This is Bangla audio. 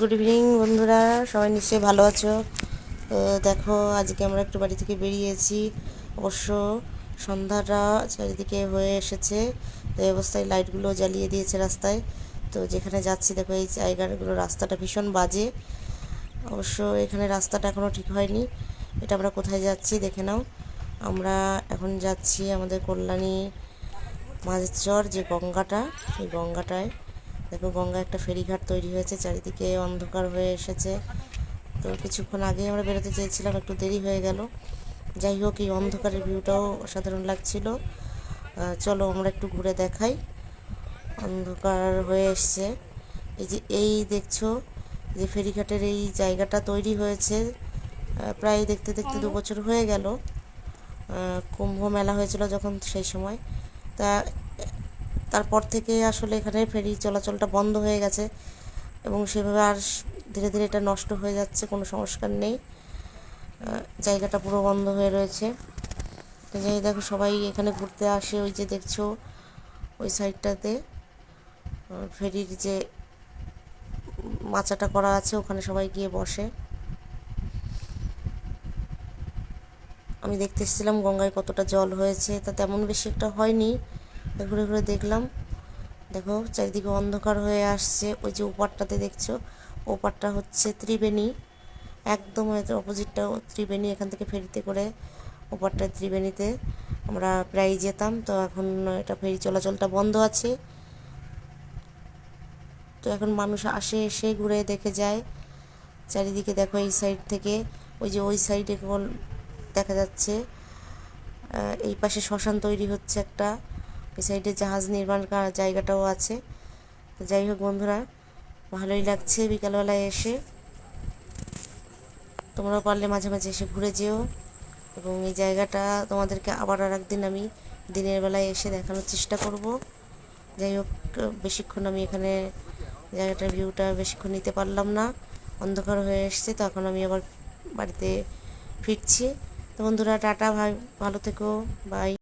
গুড ইভিনিং বন্ধুরা, সবাই নিশ্চয়ই ভালো আছো। তো দেখো, আজকে আমরা একটু বাড়ি থেকে বেরিয়েছি। অবশ্য সন্ধ্যাটা চারিদিকে হয়ে এসেছে, তো এই অবস্থায় লাইটগুলো জ্বালিয়ে দিয়েছে রাস্তায়। তো যেখানে যাচ্ছি দেখো, এই জায়গাগুলো রাস্তাটা ভীষণ বাজে। অবশ্য এখানে রাস্তাটা এখনও ঠিক হয়নি। এটা আমরা কোথায় যাচ্ছি দেখে নাও। আমরা এখন যাচ্ছি আমাদের কল্যাণী মাঝের যে গঙ্গাটা, সেই গঙ্গাটায়। দেখো, গঙ্গা একটা ফেরিঘাট তৈরি হয়েছে, চারিদিকে অন্ধকার হয়ে এসেছে। তো কিছুক্ষণ আগেই আমরা বেরোতে চেয়েছিলাম, একটু দেরি হয়ে গেল। যাই হোক, এই অন্ধকারের ভিউটাও অসাধারণ লাগছিল। চলো আমরা একটু ঘুরে দেখাই। অন্ধকার হয়ে এসছে। এই দেখছো যে ফেরিঘাটের এই জায়গাটা তৈরি হয়েছে, প্রায় দেখতে দেখতে 2 বছর হয়ে গেল। কুম্ভ মেলা হয়েছিল যখন, সেই সময়। তা তারপর থেকে আসলে এখানে ফেরি চলাচলটা বন্ধ হয়ে গেছে, এবং সেভাবে আর ধীরে ধীরে এটা নষ্ট হয়ে যাচ্ছে, কোনো সংস্কার নেই। জায়গাটা পুরো বন্ধ হয়ে রয়েছে। যাই দেখো, সবাই এখানে ঘুরতে আসে। ওই যে দেখছো ওই সাইডটাতে ফেরির যে মাচাটা করা আছে, ওখানে সবাই গিয়ে বসে। আমি দেখতে এসেছিলাম গঙ্গায় কতটা জল হয়েছে, তা তেমন বেশি একটা হয়নি। ঘুরে ঘুরে দেখলাম। দেখো, চারিদিকে অন্ধকার হয়ে আসছে। ওই যে ওপারটাতে দেখছো, ওপারটা হচ্ছে ত্রিবেণী। একদম অপোজিটটা ত্রিবেণী। এখান থেকে ফেরিতে করে ওপারটা ত্রিবেণীতে আমরা প্রায় যেতাম। তো এখন এটা ফেরি চলাচলটা বন্ধ আছে। তো এখন মানুষ আসে, এসে ঘুরে দেখে যায়। চারিদিকে দেখো, এই সাইড থেকে ওই সাইডে দেখা যাচ্ছে। এই পাশে শ্মশান তৈরি হচ্ছে একটা। এই সাইডে জাহাজ নির্মাণ জায়গাটাও আছে। তো যাই হোক বন্ধুরা, ভালোই লাগছে বিকালবেলায় এসে। তোমরাও পারলে মাঝে মাঝে এসে ঘুরে যেও। এবং এই জায়গাটা তোমাদেরকে আবার আর একদিন আমি দিনের বেলায় এসে দেখানোর চেষ্টা করব। যাই হোক, বেশিক্ষণ আমি এখানে জায়গাটার ভিউটা বেশিক্ষণ নিতে পারলাম না, অন্ধকার হয়ে এসছে। তো এখন আমি আবার বাড়িতে ফিরছি। তো বন্ধুরা, টাটা, ভালো থেকো, বাই।